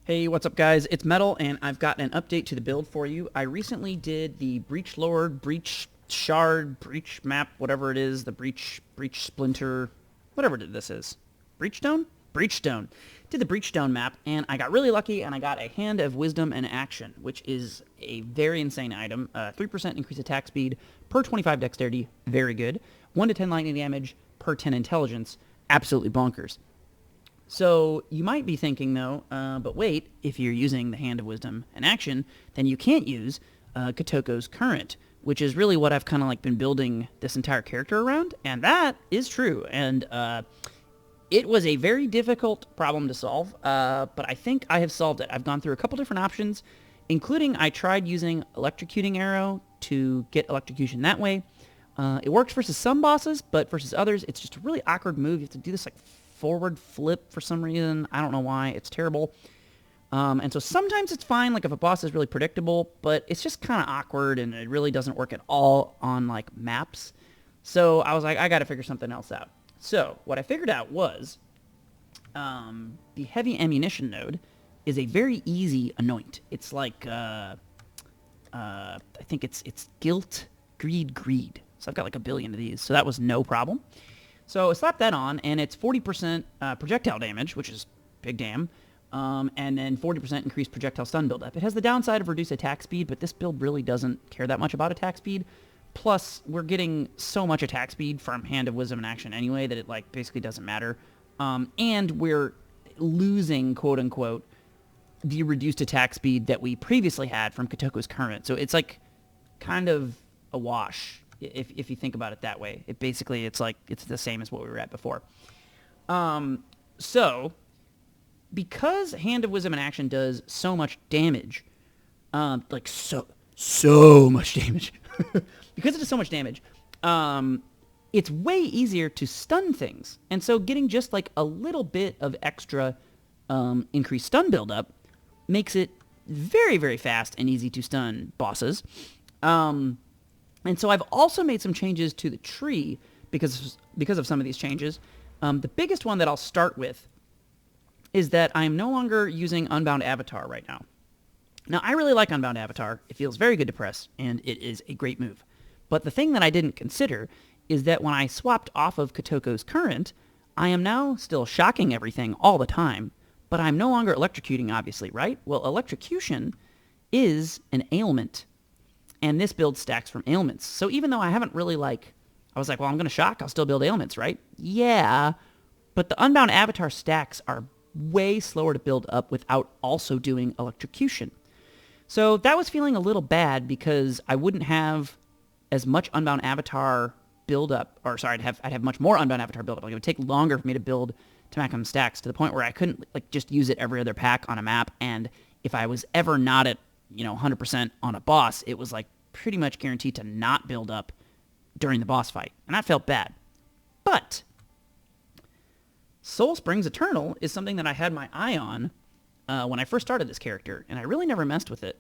Hey, what's up guys? It's Metal, and I've got an update to the build for you. I recently did the Breach Lord, Breach Shard, Breach Map, whatever it is, the Breach Splinter, whatever this is. Breachstone? Breachstone. Did the Breachstone map, and I got really lucky, and I got a Hand of Wisdom and Action, which is a very insane item. 3% increased attack speed per 25 dexterity, very good. 1 to 10 lightning damage per 10 intelligence, absolutely bonkers. So you might be thinking, though, but wait, if you're using the Hand of Wisdom and Action, then you can't use Kotoko's Current, which is really what I've kind of like been building this entire character around, and that is true. And it was a very difficult problem to solve, but I think I have solved it. I've gone through a couple different options, including I tried using Electrocuting Arrow to get electrocution that way. It works versus some bosses, but versus others, it's just a really awkward move. You have to do this like forward flip for some reason. I don't know why. It's terrible. And so sometimes it's fine, like if a boss is really predictable, but it's just kind of awkward and it really doesn't work at all on like maps. So I was like, I got to figure something else out. So what I figured out was the heavy ammunition node is a very easy anoint. It's like, I think it's guilt, greed. So I've got like a billion of these. So that was no problem. So I slapped that on, and it's 40% projectile damage, which is big damn, and then 40% increased projectile stun buildup. It has the downside of reduced attack speed, but this build really doesn't care that much about attack speed. Plus, we're getting so much attack speed from Hand of Wisdom and Action anyway that it like basically doesn't matter. And we're losing, quote-unquote, the reduced attack speed that we previously had from Kotoko's Current. So it's like kind of a wash. If you think about it that way, it's like it's the same as what we were at before. So because Hand of Wisdom and Action does so much damage, like so much damage, because it does so much damage, it's way easier to stun things. And so getting just like a little bit of extra increased stun buildup makes it very, very fast and easy to stun bosses. And so I've also made some changes to the tree because of some of these changes. The biggest one that I'll start with is that I'm no longer using Unbound Avatar right now. Now, I really like Unbound Avatar. It feels very good to press, and it is a great move. But the thing that I didn't consider is that when I swapped off of Kotoko's Current, I am now still shocking everything all the time, but I'm no longer electrocuting, obviously, right? Well, electrocution is an ailment. And this build stacks from ailments. So even though I haven't really I was like, well, I'm going to shock, I'll still build ailments, right? Yeah, but the Unbound Avatar stacks are way slower to build up without also doing electrocution. So that was feeling a little bad because I wouldn't have as much Unbound Avatar build up, or sorry, I'd have much more Unbound Avatar build up. Like it would take longer for me to build to maximum stacks to the point where I couldn't like just use it every other pack on a map. And if I was ever not at 100% on a boss, it was like pretty much guaranteed to not build up during the boss fight. And that felt bad. But Soul Springs Eternal is something that I had my eye on when I first started this character, and I really never messed with it.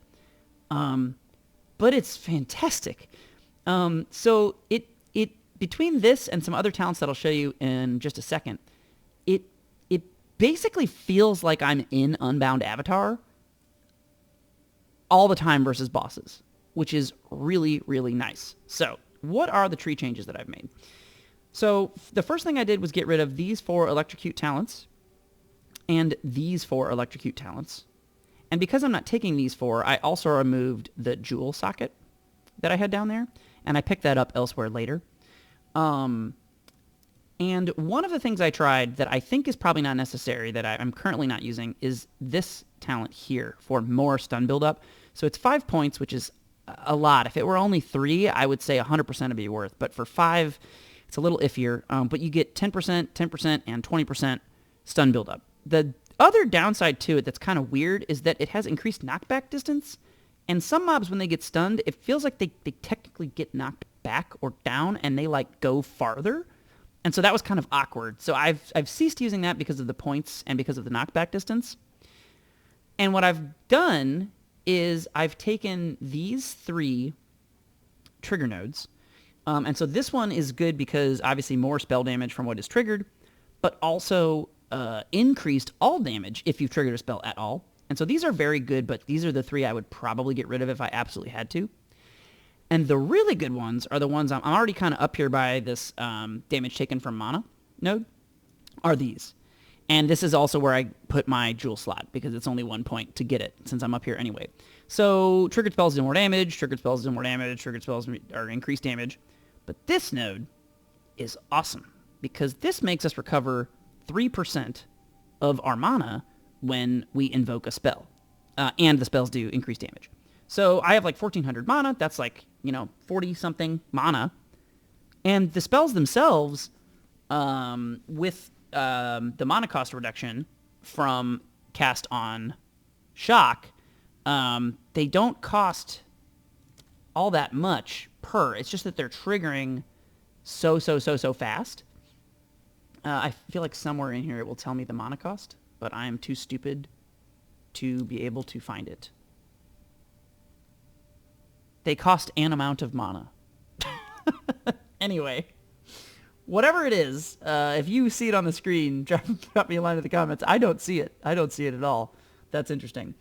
But it's fantastic. So it between this and some other talents that I'll show you in just a second, it basically feels like I'm in Unbound Avatar all the time versus bosses, which is really, really nice. So what are the tree changes that I've made? So the first thing I did was get rid of these 4 electrocute talents and these 4 electrocute talents. And because I'm not taking these 4, I also removed the jewel socket that I had down there, and I picked that up elsewhere later. And one of the things I tried that I think is probably not necessary that I'm currently not using is this talent here for more stun buildup. So it's 5 points, which is a lot. If it were only 3, I would say 100% would be worth. But for 5, it's a little iffier. But you get 10%, 10%, and 20% stun buildup. The other downside to it that's kind of weird is that it has increased knockback distance. And some mobs, when they get stunned, it feels like they technically get knocked back or down, and they like go farther. And so that was kind of awkward. So I've ceased using that because of the points and because of the knockback distance. And what I've done is I've taken these 3 trigger nodes. And so this one is good because obviously more spell damage from what is triggered, but also increased all damage if you've triggered a spell at all. And so these are very good, but these are the 3 I would probably get rid of if I absolutely had to. And the really good ones are the ones I'm already kind of up here by this damage taken from mana node, are these. And this is also where I put my jewel slot, because it's only 1 point to get it, since I'm up here anyway. So triggered spells do more damage, triggered spells do more damage, triggered spells are increased damage. But this node is awesome, because this makes us recover 3% of our mana when we invoke a spell. And the spells do increase damage. So I have like 1,400 mana, that's like, 40-something mana. And the spells themselves, with the mana cost reduction from cast on shock, they don't cost all that much per. It's just that they're triggering so fast. I feel like somewhere in here it will tell me the mana cost, but I am too stupid to be able to find it. They cost an amount of mana. Anyway, whatever it is, if you see it on the screen, drop me a line in the comments. I don't see it. I don't see it at all. That's interesting.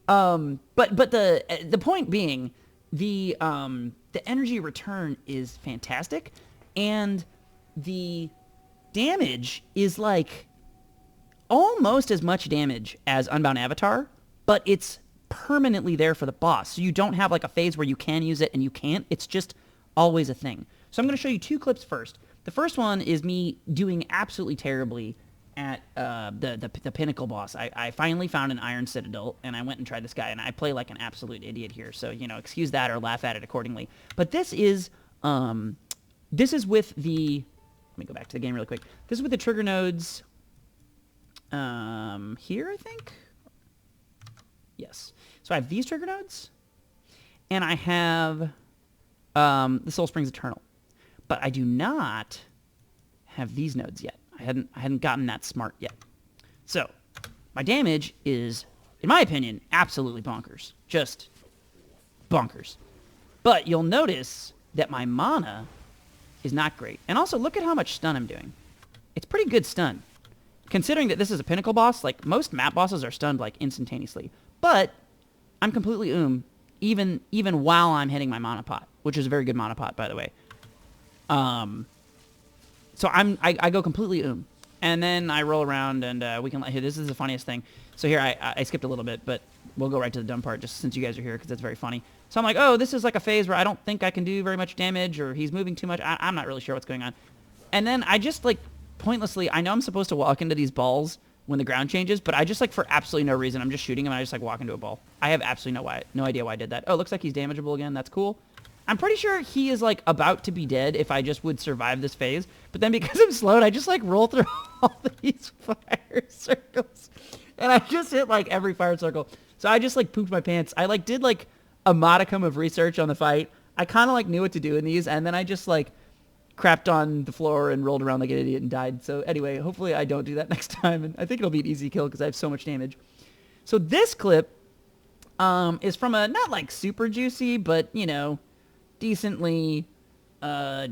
But the point being, the energy return is fantastic, and the damage is like almost as much damage as Unbound Avatar, but it's permanently there for the boss. So you don't have like a phase where you can use it and you can't. It's just always a thing. So I'm going to show you 2 clips first. The first one is me doing absolutely terribly at the Pinnacle boss. I finally found an Iron Citadel, and I went and tried this guy, and I play like an absolute idiot here. So, excuse that or laugh at it accordingly. But this is with the... Let me go back to the game really quick. This is with the trigger nodes here, I think? Yes. So I have these trigger nodes, and I have the Soul Springs Eternal. But I do not have these nodes yet. I hadn't gotten that smart yet. So my damage is, in my opinion, absolutely bonkers. Just bonkers. But you'll notice that my mana is not great. And also, look at how much stun I'm doing. It's pretty good stun. Considering that this is a Pinnacle boss, like, most map bosses are stunned, like, instantaneously. But I'm completely even while I'm hitting my mana pot, which is a very good mana pot, by the way. So I go completely and then I roll around, and we can here. This is the funniest thing. So here I skipped a little bit, but we'll go right to the dumb part just since you guys are here, because it's very funny. So I'm like, oh, this is like a phase where I don't think I can do very much damage, or he's moving too much. I'm not really sure what's going on. And then I just like pointlessly, I know I'm supposed to walk into these balls when the ground changes, but I just like for absolutely no reason, I'm just shooting him and I just like walk into a ball. I have absolutely no idea why I did that. Oh, it looks like he's damageable again. That's cool. I'm pretty sure he is like about to be dead if I just would survive this phase. But then because I'm slowed, I just like roll through all these fire circles. And I just hit like every fire circle. So I just like pooped my pants. I like did like a modicum of research on the fight. I kind of like knew what to do in these. And then I just like crapped on the floor and rolled around like an idiot and died. So anyway, hopefully I don't do that next time. And I think it'll be an easy kill because I have so much damage. So this clip is from a not like super juicy, but decently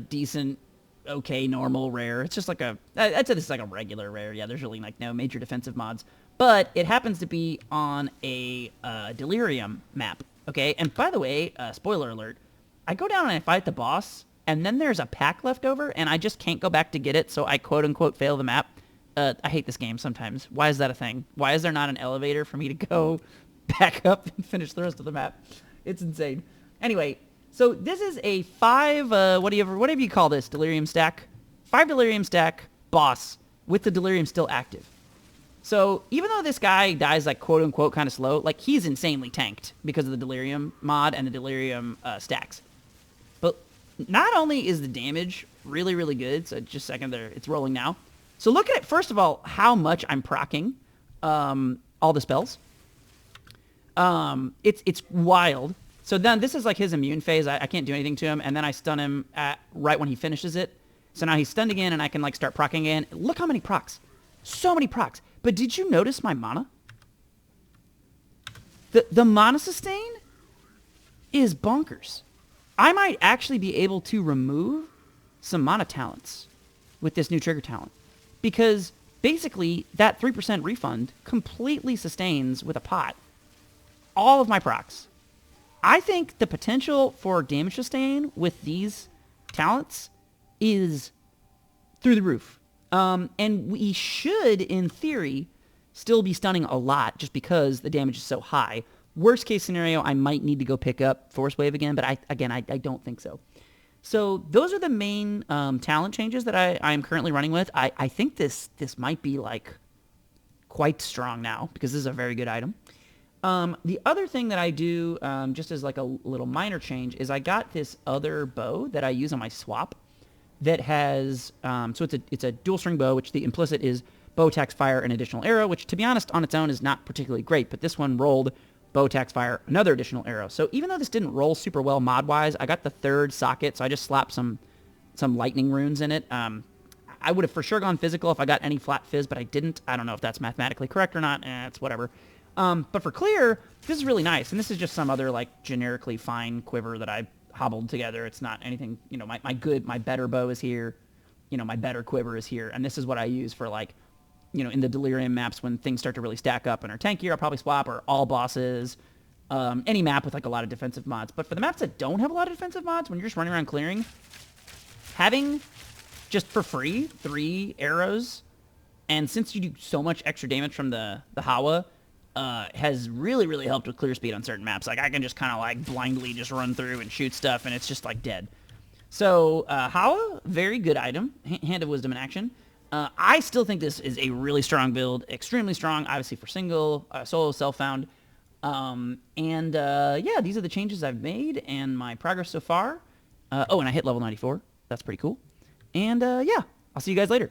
decent, okay, normal rare. It's just like I'd say this is like a regular rare. Yeah, there's really like no major defensive mods, but it happens to be on a Delirium map. Okay, and by the way, spoiler alert, I go down and I fight the boss, and then there's a pack left over, and I just can't go back to get it, so I quote unquote fail the map. I hate this game sometimes. Why is that a thing? Why is there not an elevator for me to go back up and finish the rest of the map? It's insane. Anyway, so this is a 5, whatever you call this, Delirium stack? 5 Delirium stack boss with the Delirium still active. So even though this guy dies like quote-unquote kind of slow, like he's insanely tanked because of the Delirium mod and the Delirium stacks. But not only is the damage really, really good, so just a second there, it's rolling now. So look at, first of all, how much I'm proccing all the spells. It's wild. So then this is like his immune phase. I can't do anything to him. And then I stun him right when he finishes it. So now he's stunned again, and I can like start proccing again. Look how many procs. So many procs. But did you notice my mana? The mana sustain is bonkers. I might actually be able to remove some mana talents with this new trigger talent. Because basically that 3% refund completely sustains with a pot all of my procs. I think the potential for damage sustain with these talents is through the roof. And we should, in theory, still be stunning a lot just because the damage is so high. Worst case scenario, I might need to go pick up Force Wave again, but I don't think so. So those are the main talent changes that I'm currently running with. I think this might be like quite strong now because this is a very good item. The other thing that I do, just as like a little minor change, is I got this other bow that I use on my swap that has, so it's a dual string bow, which the implicit is bow, attacks, fire, an additional arrow, which to be honest on its own is not particularly great, but this one rolled bow, attacks, fire, another additional arrow. So even though this didn't roll super well mod-wise, I got the third socket, so I just slapped some lightning runes in it. I would have for sure gone physical if I got any flat fizz, but I didn't. I don't know if that's mathematically correct or not. It's whatever. But for clear, this is really nice, and this is just some other like generically fine quiver that I hobbled together. It's not anything, you know, my better bow is here, you know, my better quiver is here, and this is what I use for like, you know, in the Delirium maps when things start to really stack up and are tankier, I'll probably swap, or all bosses, any map with like a lot of defensive mods. But for the maps that don't have a lot of defensive mods, when you're just running around clearing, having just for free 3 arrows, and since you do so much extra damage from the HOWA, has really, really helped with clear speed on certain maps. Like, I can just kind of, like, blindly just run through and shoot stuff, and it's just, like, dead. So, HOWA, very good item. Hand of Wisdom in action. I still think this is a really strong build. Extremely strong, obviously, for single, solo, self-found. Yeah, these are the changes I've made, and my progress so far. Oh, and I hit level 94. That's pretty cool. And, yeah, I'll see you guys later.